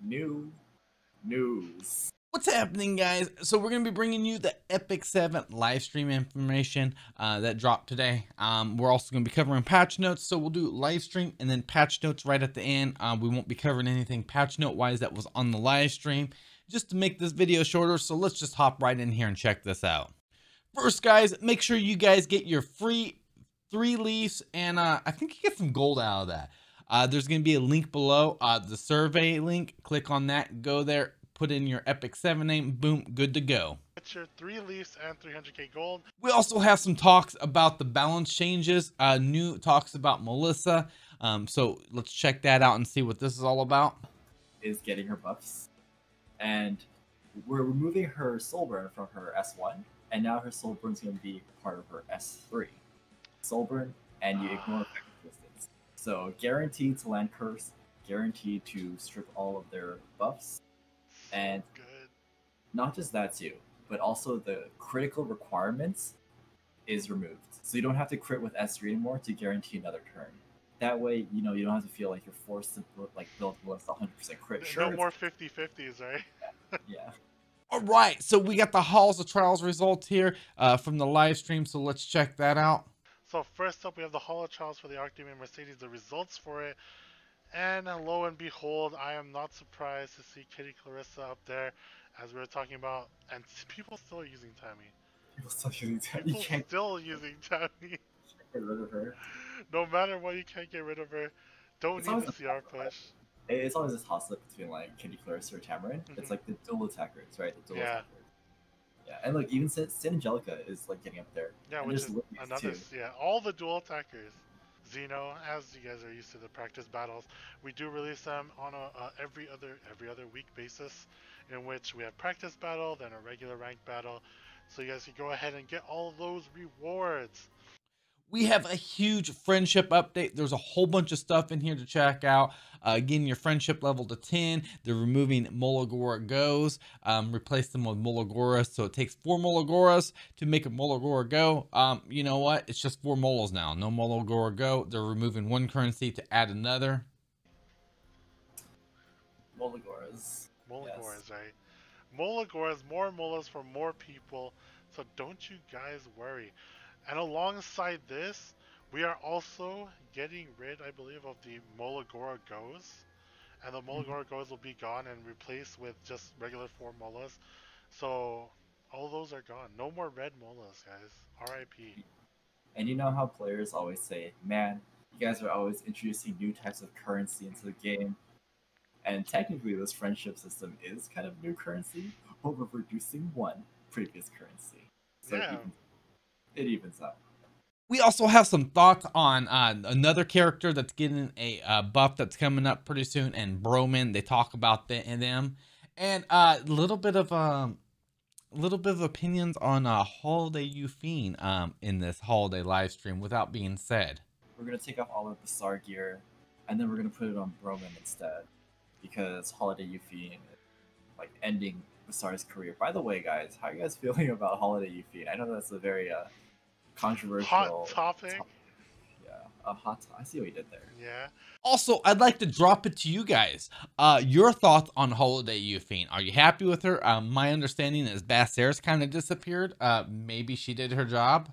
new news. What's happening, guys? So we're going to be bringing you the Epic 7 live stream information that dropped today. We're also going to be covering patch notes, so we'll do live stream and then patch notes right at the end. We won't be covering anything patch note wise that was on the live stream, just to make this video shorter. So let's just hop right in here and check this out. First, guys, make sure you guys get your free 3 leaves, and I think you get some gold out of that. There's going to be a link below, the survey link. Click on that, go there, put in your Epic 7 name, boom, good to go. Get your 3 leaves and 300k gold. We also have some talks about the balance changes, new talks about Melissa. So let's check that out and see what this is all about. Is getting her buffs, and we're removing her soul burn from her S1, and now her soul burn is going to be part of her S3. Soul burn, and you ignore effect resistance. So guaranteed to land curse, guaranteed to strip all of their buffs. And Good. not just that too, but also the critical requirements is removed. So you don't have to crit with S3 anymore to guarantee another turn. That way, you don't have to feel like you're forced to build Melissa 100% crit. No more 50-50s, right? Yeah. All right, so we got the Halls of Trials results here from the live stream, so let's check that out. So first up, we have the Hall of Trials for the Archdemon Mercedes, the results for it. And lo and behold, I am not surprised to see Kitty Clarissa up there, as we were talking about, and people still using Tammy. People still using Tammy. People still using Tammy. Get rid of her. No matter what, you can't get rid of her. Don't need the CR push. It's always this toss-up between like Kitty Clarissa or Tamarin. It's like the dual attackers, right? The dual attackers. Yeah, and look, even Sin Angelica is like getting up there. Yeah, and which is too. another. Yeah, all the dual attackers. Xeno, as you guys are used to the practice battles, we do release them on a every other week basis, in which we have practice battle, then a regular ranked battle, so you guys can go ahead and get all those rewards. We have a huge friendship update. There's a whole bunch of stuff in here to check out. Getting your friendship level to 10. They're removing Molagora Goes. Replace them with Molagoras. So it takes 4 Molagoras to make a Molagora Go. You know what? It's just 4 Molas now. No Molagora Go. They're removing 1 currency to add another. Molagoras. Molagoras, yes. Right? Molagoras, more Molas for more people. So don't you guys worry. And alongside this, we are also getting rid, I believe, of the Molagora Goes. And the Molagora Goes will be gone and replaced with just regular 4 Molas. So all those are gone. No more red Molas, guys. RIP. And you know how players always say, man, you guys are always introducing new types of currency into the game. And technically this friendship system is kind of new currency, but we're reducing 1 previous currency. So yeah. It evens out. We also have some thoughts on another character that's getting a buff that's coming up pretty soon, and Broman. They talk about them, and a little bit of opinions on Holiday Euphine in this holiday live stream. Without being said, we're gonna take off all of the Star gear, and then we're gonna put it on Broman instead, because Holiday Euphine is like ending Basar's career. By the way, guys, how are you guys feeling about Holiday Euphine? I know that's a very controversial hot topic. Yeah, a hot. I see what you did there. Yeah. Also, I'd like to drop it to you guys. Your thoughts on Holiday Euphine? Are you happy with her? My understanding is Bassare's kind of disappeared. Maybe she did her job.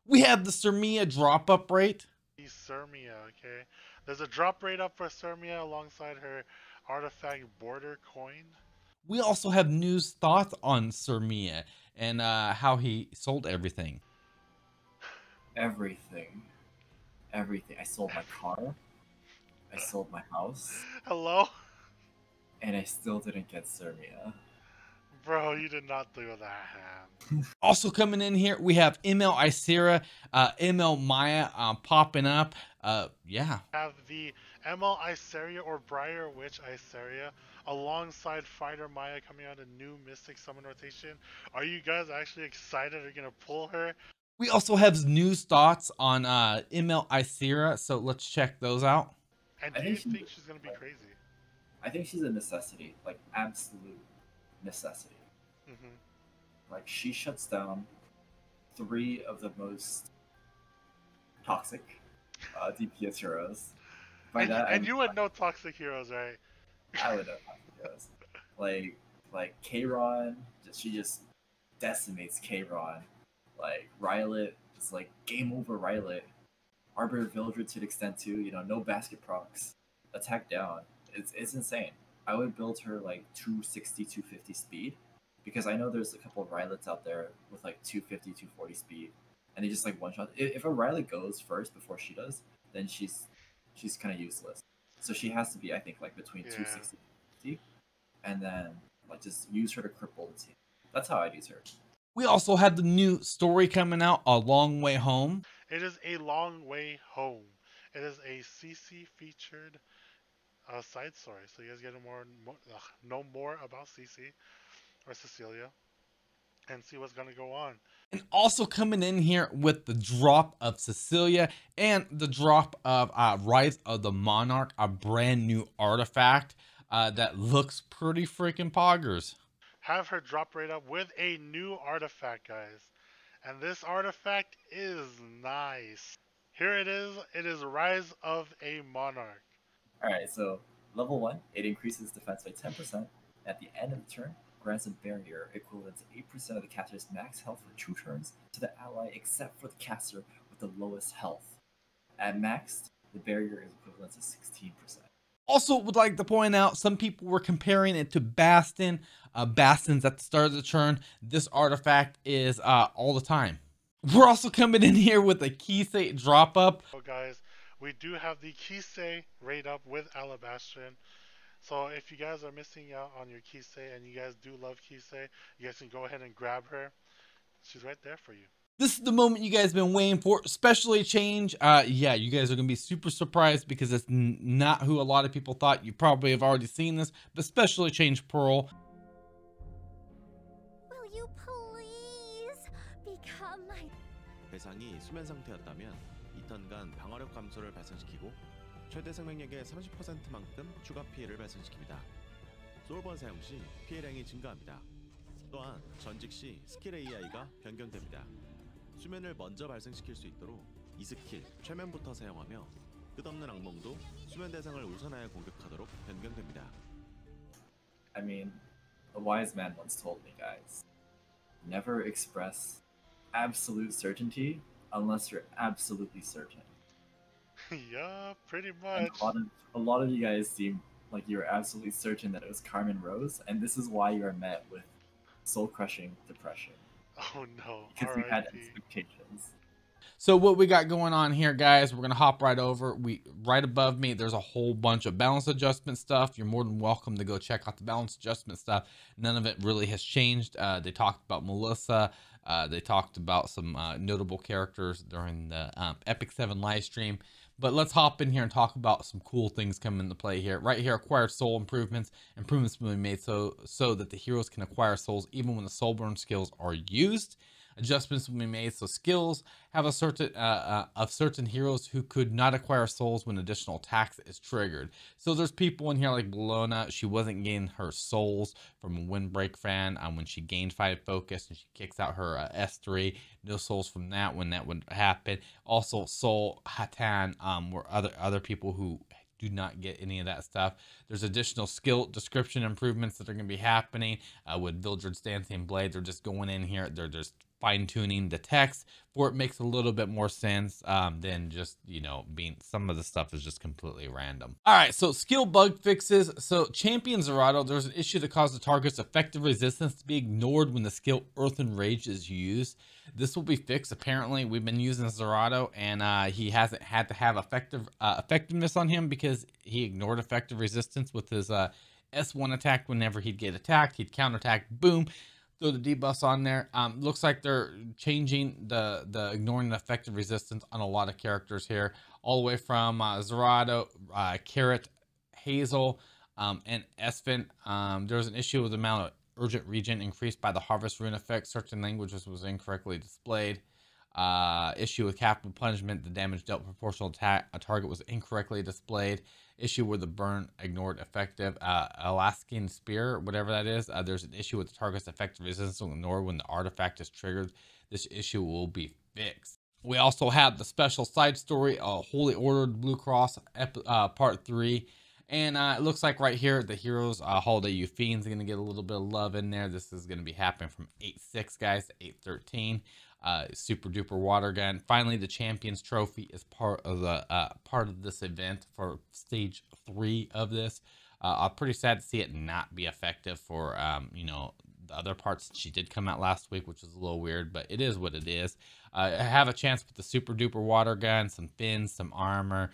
We have the Sermia drop up rate. Sermia, okay. There's a drop rate up for Sermia alongside her artifact border coin. We also have news thoughts on Sermia and how he sold everything. Everything. I sold my car. I sold my house. Hello? And I still didn't get Sermia. Bro, you did not do that. Also coming in here, we have ML Iseria, ML Maya popping up. Yeah. Have the ML Iseria or Briar Witch Iseria alongside Fighter Maya coming out a new Mystic Summon rotation. Are you guys actually excited? Are you gonna pull her? We also have news thoughts on ML Iseria, so let's check those out. And do you think she's gonna be crazy? I think she's a necessity, like absolute necessity. Like she shuts down 3 of the most toxic DPS heroes. And you would know toxic heroes, right? I would know. goes. Like Kayron, she just decimates Kayron. Like Rylot, it's like game over Rylot. Arbiter Villager to the extent too, no basket procs. Attack down. It's insane. I would build her like 260, 250 speed because I know there's a couple of Rylots out there with like 250, 240 speed, and they just like one shot. If a Rylot goes first before she does, then she's kind of useless. So she has to be, I think, like between 260 and 250, and then like just use her to cripple the team. That's how I'd use her. We also have the new story coming out, A Long Way Home. It is A Long Way Home. It is a CC featured side story, so you guys get know more about CC or Cecilia and see what's gonna go on. And also coming in here with the drop of Cecilia and the drop of Rise of the Monarch, a brand new artifact that looks pretty freaking poggers. Have her drop right up with a new artifact, guys. And this artifact is nice. Here it is. It is Rise of a Monarch. Alright, so level 1, it increases defense by 10%. At the end of the turn, grants a barrier equivalent to 8% of the caster's max health for 2 turns to the ally except for the caster with the lowest health. At maxed, the barrier is equivalent to 16%. Also would like to point out, some people were comparing it to Bastion. Bastion's at the start of the turn. This artifact is all the time. We're also coming in here with a Kisei drop up. So guys, we do have the Kisei rate up with Alabastion. So if you guys are missing out on your Kisei and you guys do love Kisei, you guys can go ahead and grab her. She's right there for you. This is the moment you guys have been waiting for. Specially change. Yeah, you guys are going to be super surprised because it's not who a lot of people thought. You probably have already seen this, but specially change Pearl. Will you please become my... 대상이 수면 상태였다면 2턴간 방어력 감소를 발생시키고 최대 생명력의 30%만큼 추가 피해를 발생시킵니다. 솔번 사용 시 피해량이 증가합니다. 또한 전직 시 스킬 AI가 변경됩니다. 수면을 먼저 발생시킬 수 있도록 이 스킬 최면부터 사용하며 끝없는 악몽도 수면 대상을 우선하여 공격하도록 변경됩니다. I mean, a wise man once told me, guys, never express absolute certainty unless you're absolutely certain. Yeah, pretty much. A lot of you guys seem like you're absolutely certain that it was Carmen Rose, and this is why you are met with soul-crushing depression. Oh no. Because you had expectations. So what we got going on here, guys, we're going to hop right over. Right above me, there's a whole bunch of balance adjustment stuff. You're more than welcome to go check out the balance adjustment stuff. None of it really has changed. They talked about Melissa. They talked about some notable characters during the Epic 7 live stream. But let's hop in here and talk about some cool things coming into play here. Right here, acquired soul improvements. Improvements will be made so that the heroes can acquire souls even when the soul burn skills are used. Adjustments will be made so skills have a certain of certain heroes who could not acquire souls when additional attacks is triggered. So there's people in here like Bologna. She wasn't getting her souls from a Windbreak fan when she gained 5 focus and she kicks out her S3. No souls from that when that would happen. Also Soul Hatan were other people who do not get any of that stuff. There's additional skill description improvements that are going to be happening with Vildred's Dancing Blade. They're just going in here. They're just fine-tuning the text for it makes a little bit more sense than just, being some of the stuff is just completely random. All right, so skill bug fixes. So Champion Zerato, there's an issue that caused the target's effective resistance to be ignored when the skill Earthen Rage is used. This will be fixed. Apparently, we've been using Zerato, and he hasn't had to have effectiveness on him because he ignored effective resistance with his S1 attack. Whenever he'd get attacked, he'd counterattack, boom, throw the debuffs on there. Looks like they're changing the ignoring the effective resistance on a lot of characters here, all the way from Zerato, Carrot, Hazel, and Esfin. There was an issue with the amount of urgent regen increased by the harvest rune effect. Certain languages was incorrectly displayed. Issue with capital punishment. The damage dealt proportional to a target was incorrectly displayed. Issue where the burn ignored effective. Alaskan Spear, whatever that is. There's an issue with the target's effective resistance will ignore when the artifact is triggered. This issue will be fixed. We also have the special side story, Holy Order Blue Cross Part 3. And it looks like right here, the Heroes Holiday You Fiends are going to get a little bit of love in there. This is going to be happening from 8.6, guys, to 8.13. Super duper water gun. Finally, the Champions Trophy is part of this event for stage 3 of this. I'm pretty sad to see it not be effective for you know, the other parts. She did come out last week, which is a little weird, but it is what it is. I have a chance with the super duper water gun, some fins, some armor.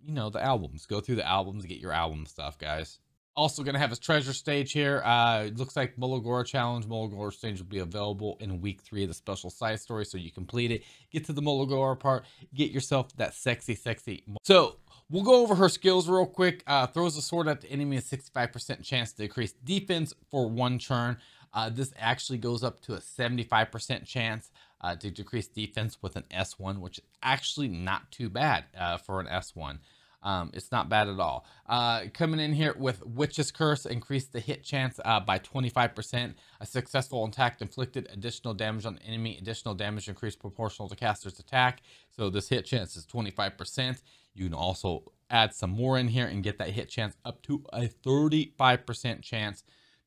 You know, the albums. Go through the albums, get your album stuff, guys. Also going to have a treasure stage here. It looks like Mulagora Challenge. Mulagora stage will be available in week 3 of the special side story. So you complete it, get to the Mulagora part, get yourself that sexy. So we'll go over her skills real quick. Throws a sword at the enemy, a 65% chance to decrease defense for 1 turn. This actually goes up to a 75% chance to decrease defense with an S1, which is actually not too bad for an S1. It's not bad at all. Coming in here with Witch's Curse, increase the hit chance by 25%. A successful attack inflicted additional damage on the enemy. Additional damage increased proportional to caster's attack. So this hit chance is 25%. You can also add some more in here and get that hit chance up to a 35% chance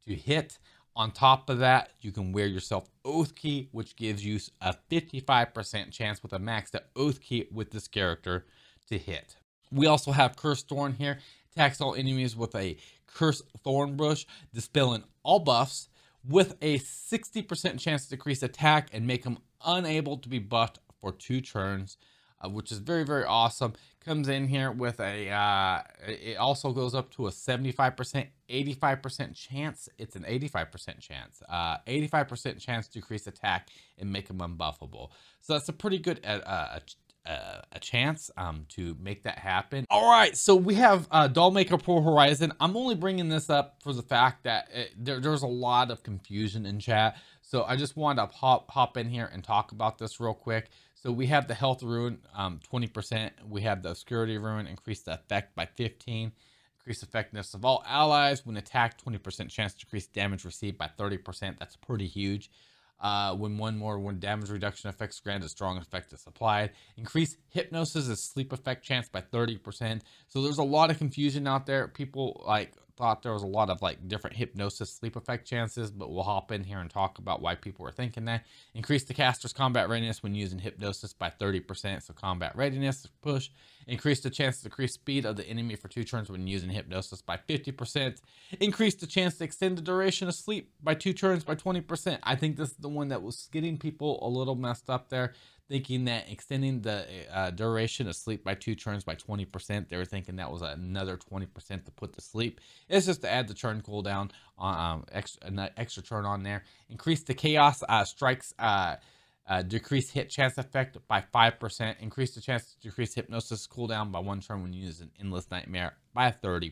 to hit. On top of that, you can wear yourself Oath Key, which gives you a 55% chance with a maxed out Oath Key with this character to hit. We also have Curse Thorn here. Attacks all enemies with a Curse Thorn Bush, dispelling all buffs with a 60% chance to decrease attack and make them unable to be buffed for 2 turns, which is very awesome. Comes in here with a, it also goes up to a 75%, 85% chance. It's an 85% chance. 85% chance to decrease attack and make them unbuffable. So that's a pretty good a chance to make that happen. All right, so we have Dollmaker Pro Horizon. I'm only bringing this up for the fact that there's a lot of confusion in chat, so I just wanted to hop in here and talk about this real quick. So we have the health rune 20%. We have the obscurity rune, increase the effect by 15. Increase effectiveness of all allies when attacked, 20% chance to decrease damage received by 30%. That's pretty huge. When damage reduction effects granted, strong effect is applied. Increase hypnosis as sleep effect chance by 30%. So there's a lot of confusion out there. People thought there was a lot of different hypnosis sleep effect chances, but we'll hop in here and talk about why people were thinking that. Increase the caster's combat readiness when using hypnosis by 30%. So combat readiness push. Increase the chance to decrease speed of the enemy for 2 turns when using hypnosis by 50%. Increase the chance to extend the duration of sleep by 2 turns by 20%. I think this is the one that was getting people a little messed up there, thinking that extending the duration of sleep by 2 turns by 20%. They were thinking that was another 20% to put to sleep. It's just to add the turn cooldown on an extra turn on there. Increase the chaos strikes decrease hit chance effect by 5%. Increase the chance to decrease hypnosis cooldown by 1 turn when using Endless Nightmare by 30%.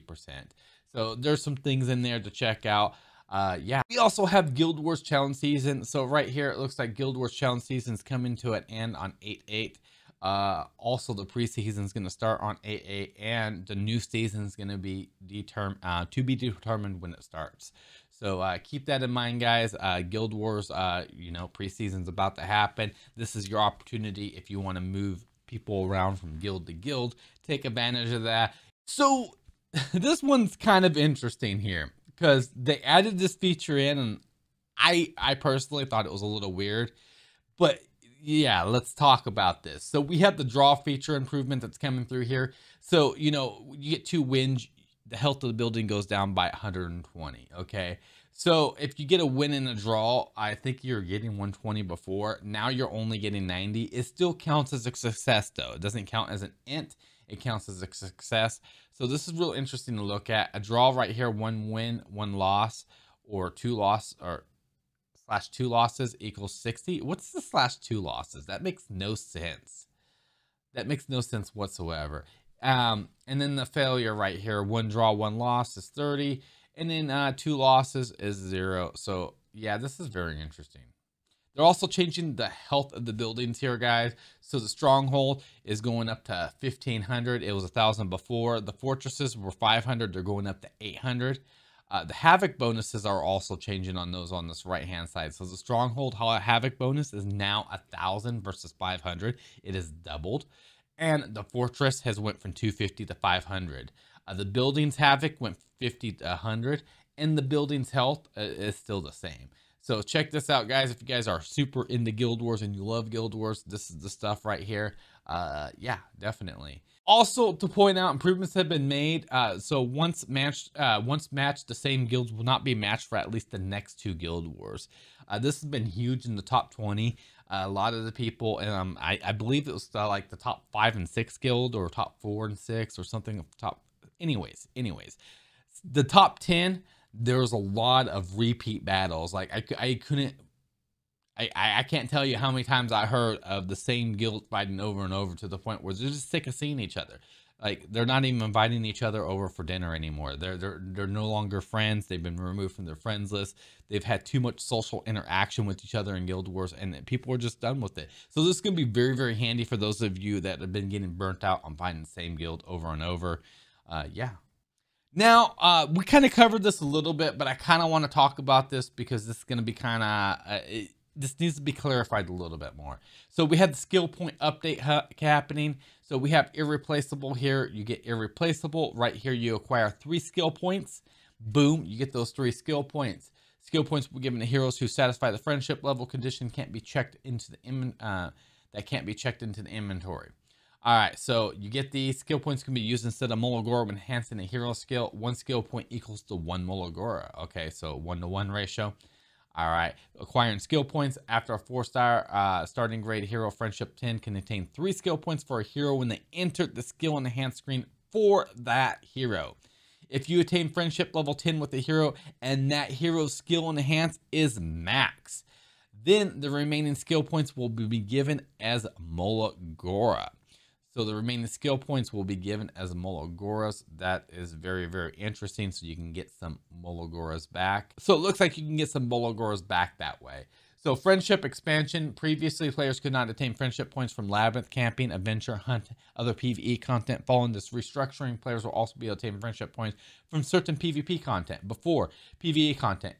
So there's some things in there to check out. Yeah, we also have Guild Wars Challenge Season. So right here, it looks like Guild Wars Challenge Season is coming to an end on 8/8. Also, the preseason is going to start on 8/8, and the new season is going to be determined when it starts. So keep that in mind, guys. Guild Wars, you know, preseason's about to happen. This is your opportunity if you want to move people around from guild to guild. Take advantage of that. So this one's kind of interesting here, because they added this feature in, and I personally thought it was a little weird, but yeah, let's talk about this. So we have the draw feature improvement that's coming through here. So, you know, you get 2 wins, the health of the building goes down by 120. Okay, so if you get a win in a draw, I think you're getting 120 before. Now you're only getting 90. It still counts as a success, though. It doesn't count as an int. It counts as a success. So this is real interesting to look at. A draw right here, 1 win, 1 loss, or 2 loss, or /2 losses equals 60. What's the /2 losses? That makes no sense. That makes no sense whatsoever. And then the failure right here, 1 draw, 1 loss is 30. And then 2 losses is 0. So yeah, this is very interesting. They're also changing the health of the buildings here, guys. So the stronghold is going up to 1,500. It was 1,000 before. The fortresses were 500. They're going up to 800. The Havoc bonuses are also changing on those on this right-hand side. So the Stronghold Havoc bonus is now 1,000 versus 500. It is doubled. And the Fortress has went from 250 to 500. The building's havoc went 50 to 100, and the building's health is still the same. So check this out, guys. If you guys are super into Guild Wars and you love Guild Wars, this is the stuff right here. Yeah, definitely. Also, to point out, improvements have been made. So once matched, the same guilds will not be matched for at least the next 2 Guild Wars. This has been huge in the top 20. A lot of the people, and I believe it was like the top 5 and 6 guild, or top 4 and 6, or something. Anyways, the top 10. There's a lot of repeat battles. Like I can't tell you how many times I heard of the same guild fighting over and over, to the point where they're just sick of seeing each other. Like, they're not even inviting each other over for dinner anymore. They're no longer friends. They've been removed from their friends list. They've had too much social interaction with each other in Guild Wars, and people are just done with it. So this is going to be very, very handy for those of you that have been getting burnt out on fighting the same guild over and over. Yeah. Now, we kind of covered this a little bit, but I kind of want to talk about this because this is going to be kind of, this needs to be clarified a little bit more. So we had the skill point update happening. So we have irreplaceable here. You get irreplaceable. Right here, you acquire 3 skill points. Boom, you get those 3 skill points. Skill points will be given to heroes who satisfy the friendship level condition, can't be checked into the inventory. All right, so you get these skill points can be used instead of Molagora when enhancing a hero skill. 1 skill point equals to 1 Molagora. Okay, so 1-to-1 ratio. All right, acquiring skill points after a 4-star starting grade hero friendship 10 can attain 3 skill points for a hero when they enter the skill enhanced screen for that hero. If you attain friendship level 10 with a hero and that hero's skill enhance is max, then the remaining skill points will be given as Molagora. So the remaining skill points will be given as Molagoras. That is very, very interesting. So you can get some Molagoras back. So it looks like you can get some Molagoras back that way. So friendship expansion. Previously, players could not attain friendship points from Labyrinth, camping, adventure, hunt, other PvE content. Following this restructuring, players will also be able to attain friendship points from certain PvP content. Before, PvE content,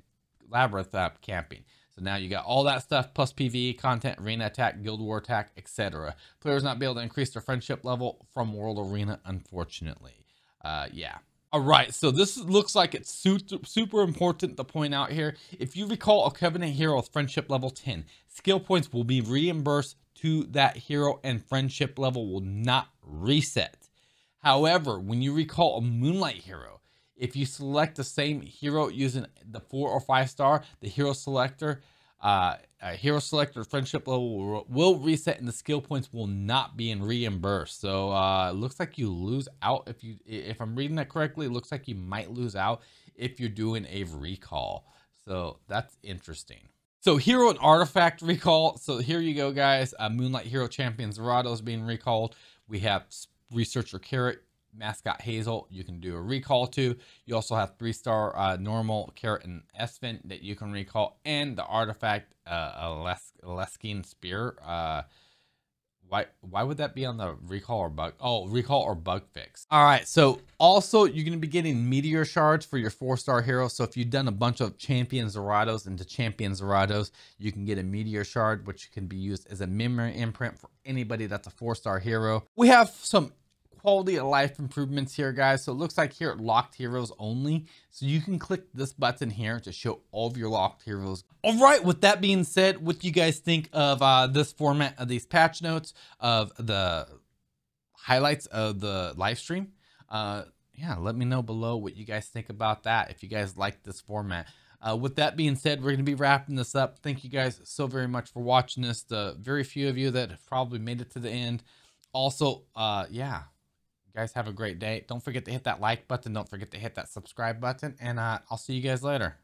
Labyrinth camping. So now you got all that stuff plus PvE content, arena attack, guild war attack, etc. Players not be able to increase their friendship level from World Arena, unfortunately. Yeah. All right, so this looks like it's super important to point out here. If you recall a Covenant hero with friendship level 10, skill points will be reimbursed to that hero and friendship level will not reset. However, when you recall a Moonlight hero, if you select the same hero using the 4 or 5 star, the hero selector friendship level will reset and the skill points will not be reimbursed. So it looks like you lose out if I'm reading that correctly. It looks like you might lose out if you're doing a recall. So that's interesting. So hero and artifact recall. So here you go, guys. Moonlight hero champion Zerato is being recalled. We have researcher Carrot, mascot Hazel, you can do a recall to. You also have 3-star normal Carrot and Esfin that you can recall, and the artifact Leskin Spear. Why would that be on the recall or bug? Oh, recall or bug fix. All right, so also you're going to be getting meteor shards for your 4-star hero. So if you've done a bunch of champion Zeratos into champion Zeratos, you can get a meteor shard, which can be used as a memory imprint for anybody that's a 4-star hero. We have some quality of life improvements here, guys. So it looks like here at locked heroes only, so you can click this button here to show all of your locked heroes. All right, with that being said, what do you guys think of this format of these patch notes, of the highlights of the live stream? Yeah, let me know below what you guys think about that, if you guys like this format. With that being said, we're going to be wrapping this up. Thank you guys so very much for watching this. The very few of you that have probably made it to the end. Also, yeah, you guys have a great day. Don't forget to hit that like button. Don't forget to hit that subscribe button. And I'll see you guys later.